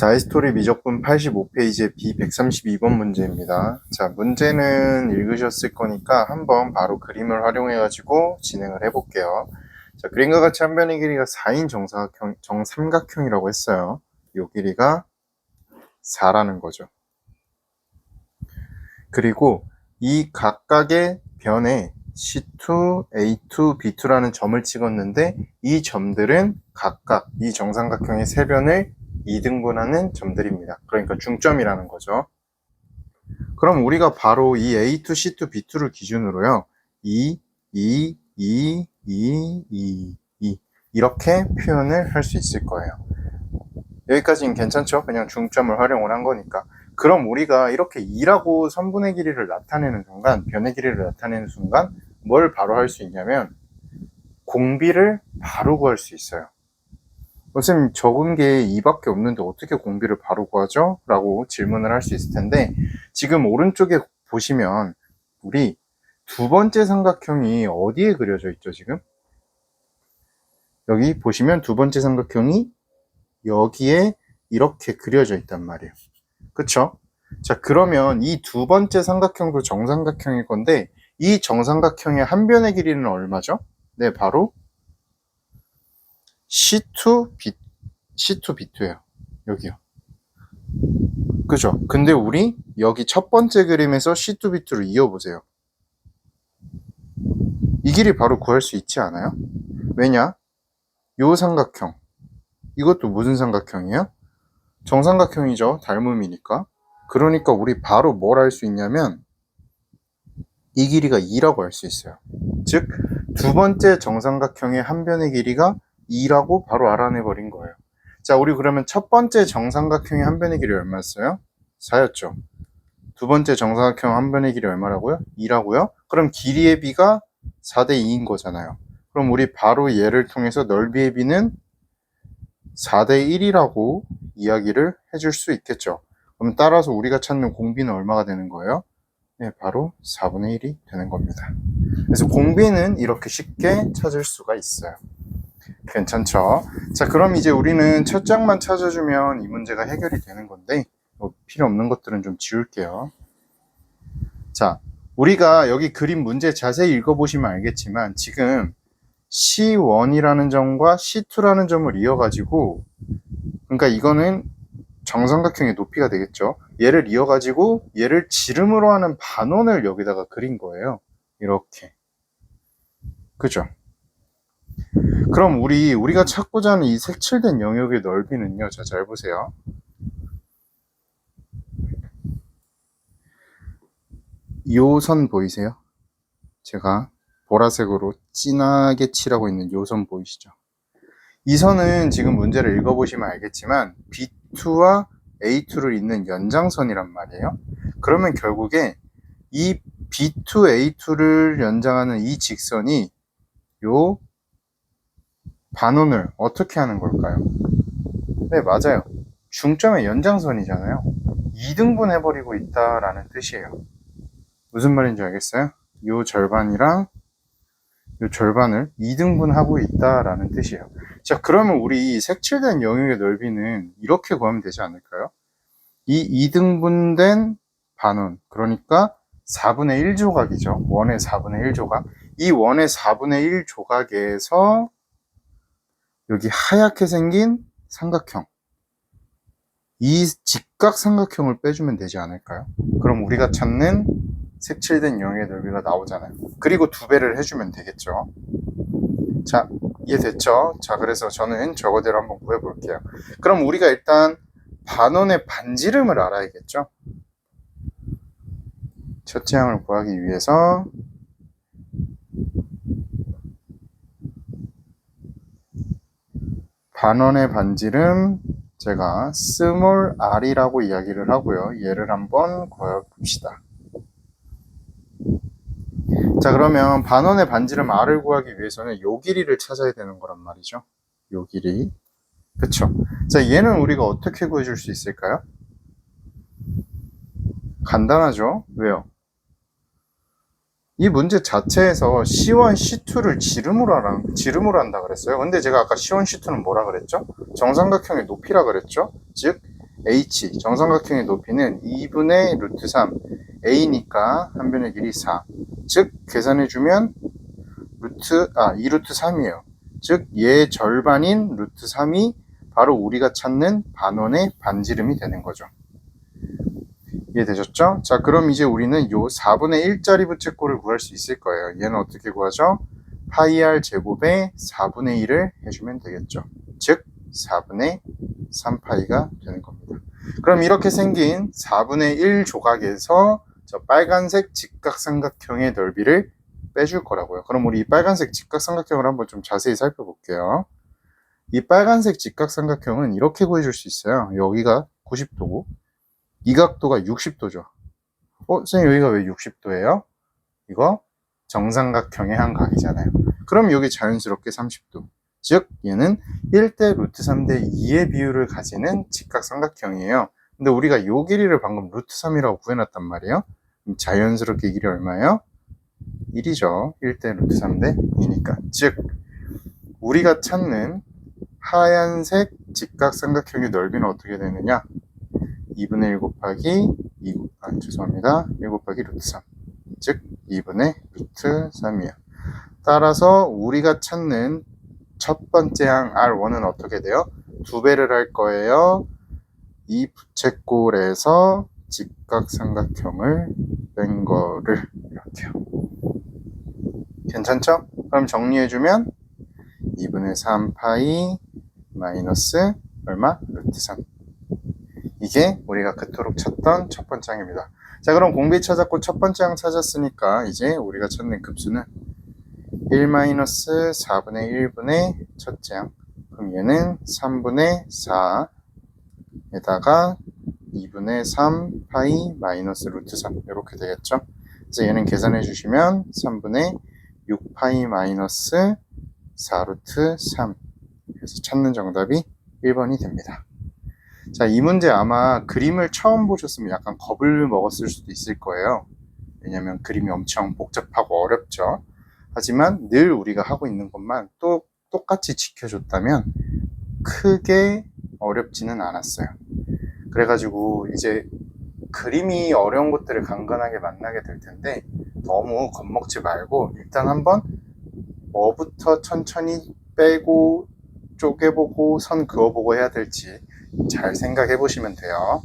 자, 히스토리 미적분 85페이지의 B132번 문제입니다. 자, 문제는 읽으셨을 거니까 한번 바로 그림을 활용해가지고 진행을 해볼게요. 자, 그림과 같이 한 변의 길이가 4인 정삼각형이라고 했어요. 이 길이가 4라는 거죠. 그리고 이 각각의 변에 C2, A2, B2라는 점을 찍었는데 이 점들은 각각 이 정삼각형의 세 변을 2등분하는 점들입니다. 그러니까 중점이라는 거죠. 그럼 우리가 바로 이 A2, C2, B2를 기준으로요. 2 이렇게 표현을 할 수 있을 거예요. 여기까지는 괜찮죠? 그냥 중점을 활용을 한 거니까. 그럼 우리가 이렇게 2라고 선분의 길이를 나타내는 순간, 변의 길이를 나타내는 순간 뭘 바로 할 수 있냐면 공비를 바로 구할 수 있어요. 선생님 적은 게 2밖에 없는데 어떻게 공비를 바로 구하죠? 라고 질문을 할 수 있을 텐데 지금 오른쪽에 보시면 우리 두 번째 삼각형이 어디에 그려져 있죠 지금? 여기 보시면 두 번째 삼각형이 여기에 이렇게 그려져 있단 말이에요. 그쵸? 자, 그러면 이 두 번째 삼각형도 정삼각형일 건데 이 정삼각형의 한 변의 길이는 얼마죠? 네, 바로 C2, B2예요. 여기요. 그죠? 근데 우리 여기 첫 번째 그림에서 C2, B2를 이어보세요. 이 길이 바로 구할 수 있지 않아요? 왜냐? 요 삼각형. 이것도 무슨 삼각형이에요? 정삼각형이죠. 닮음이니까. 그러니까 우리 바로 뭘 할 수 있냐면 이 길이가 2라고 할 수 있어요. 즉, 두 번째 정삼각형의 한 변의 길이가 2라고 바로 알아내버린 거예요. 자, 우리 그러면 첫 번째 정삼각형의 한 변의 길이 얼마였어요? 4였죠. 두 번째 정삼각형 한 변의 길이 얼마라고요? 2라고요? 그럼 길이의 비가 4대 2인 거잖아요. 그럼 우리 바로 얘를 통해서 넓이의 비는 4대 1이라고 이야기를 해줄 수 있겠죠. 그럼 따라서 우리가 찾는 공비는 얼마가 되는 거예요? 네, 바로 4분의 1이 되는 겁니다. 그래서 공비는 이렇게 쉽게 찾을 수가 있어요. 괜찮죠? 자, 그럼 이제 우리는 첫 장만 찾아주면 이 문제가 해결이 되는 건데 필요 없는 것들은 좀 지울게요. 자, 우리가 여기 그림 문제 자세히 읽어보시면 알겠지만 지금 C1이라는 점과 C2라는 점을 이어가지고 그러니까 이거는 정삼각형의 높이가 되겠죠. 얘를 이어가지고 얘를 지름으로 하는 반원을 여기다가 그린 거예요. 이렇게. 그죠? 그럼 우리가 찾고자 하는 이 색칠된 영역의 넓이는요. 자, 잘 보세요. 요 선 보이세요? 제가 보라색으로 진하게 칠하고 있는 요 선 보이시죠? 이 선은 지금 문제를 읽어보시면 알겠지만 B2와 A2를 잇는 연장선이란 말이에요. 그러면 결국에 이 B2, A2를 연장하는 이 직선이 요 반원을 어떻게 하는 걸까요? 네, 맞아요. 중점의 연장선이잖아요. 2등분 해버리고 있다라는 뜻이에요. 무슨 말인지 알겠어요? 요 절반이랑 요 절반을 2등분하고 있다라는 뜻이에요. 자, 그러면 우리 색칠된 영역의 넓이는 이렇게 구하면 되지 않을까요? 이 2등분된 반원, 그러니까 4분의 1 조각이죠. 원의 4분의 1 조각. 이 원의 4분의 1 조각에서 여기 하얗게 생긴 삼각형, 이 직각 삼각형을 빼주면 되지 않을까요? 그럼 우리가 찾는 색칠된 영역의 넓이가 나오잖아요. 그리고 2배를 해주면 되겠죠. 자, 이해됐죠? 자, 그래서 저는 저거대로 한번 구해볼게요. 그럼 우리가 일단 반원의 반지름을 알아야겠죠? 첫째 항을 구하기 위해서 반원의 반지름 제가 스몰 r이라고 이야기를 하고요. 얘를 한번 구해봅시다. 자, 그러면 반원의 반지름 r을 구하기 위해서는 요 길이를 찾아야 되는 거란 말이죠. 요 길이. 그쵸? 자, 얘는 우리가 어떻게 구해줄 수 있을까요? 간단하죠? 왜요? 이 문제 자체에서 C1, C2를 지름으로 한다 그랬어요. 근데 제가 아까 C1, C2는 뭐라 그랬죠? 정삼각형의 높이라 그랬죠? 즉, h 정삼각형의 높이는 2분의 루트 3 a니까 한 변의 길이 4. 즉 계산해주면 2루트 3이에요. 즉 얘의 절반인 루트 3이 바로 우리가 찾는 반원의 반지름이 되는 거죠. 이해되셨죠? 자, 그럼 이제 우리는 요 4분의 1짜리 부채꼴을 구할 수 있을 거예요. 얘는 어떻게 구하죠? 파이 r 제곱에 4분의 1을 해주면 되겠죠. 즉 4분의 3파이가 되는 겁니다. 그럼 이렇게 생긴 4분의 1 조각에서 저 빨간색 직각삼각형의 넓이를 빼줄 거라고요. 그럼 우리 이 빨간색 직각삼각형을 한번 좀 자세히 살펴볼게요. 이 빨간색 직각삼각형은 이렇게 구해줄 수 있어요. 여기가 90도고 이 각도가 60도죠. 선생님 여기가 왜 60도예요? 이거 정삼각형의 한 각이잖아요. 그럼 여기 자연스럽게 30도. 즉 얘는 1대 루트 3대 2의 비율을 가지는 직각삼각형이에요. 근데 우리가 요 길이를 방금 루트 3이라고 구해놨단 말이에요. 그럼 자연스럽게 이 길이 얼마예요? 1이죠. 1대 루트 3대 2니까. 즉 우리가 찾는 하얀색 직각삼각형의 넓이는 어떻게 되느냐? 2분의 1 곱하기 1 곱하기 루트 3. 즉 2분의 루트 3이에요. 따라서 우리가 찾는 첫 번째 항 R1은 어떻게 돼요? 2배를 할 거예요. 이 부채꼴에서 직각삼각형을 뺀 거를 이렇게요. 괜찮죠? 그럼 정리해주면 2분의 3파이 마이너스 얼마? 루트 3. 이게 우리가 그토록 찾던 첫 번째 항입니다. 자, 그럼 공비 찾았고 첫 번째 항 찾았으니까 이제 우리가 찾는 급수는 1-4분의 1분의 첫째 항. 그럼 얘는 3분의 4에다가 2분의 3 파이 마이너스 루트 3 이렇게 되겠죠. 그래서 얘는 계산해 주시면 3분의 6 파이 마이너스 4 루트 3. 그래서 찾는 정답이 1번이 됩니다. 자, 이 문제 아마 그림을 처음 보셨으면 약간 겁을 먹었을 수도 있을 거예요. 왜냐면 그림이 엄청 복잡하고 어렵죠. 하지만 늘 우리가 하고 있는 것만 또 똑같이 지켜줬다면 크게 어렵지는 않았어요. 그래가지고 이제 그림이 어려운 것들을 간간하게 만나게 될 텐데 너무 겁먹지 말고 일단 한번 뭐부터 천천히 빼고 쪼개보고 선 그어보고 해야 될지 잘 생각해 보시면 돼요.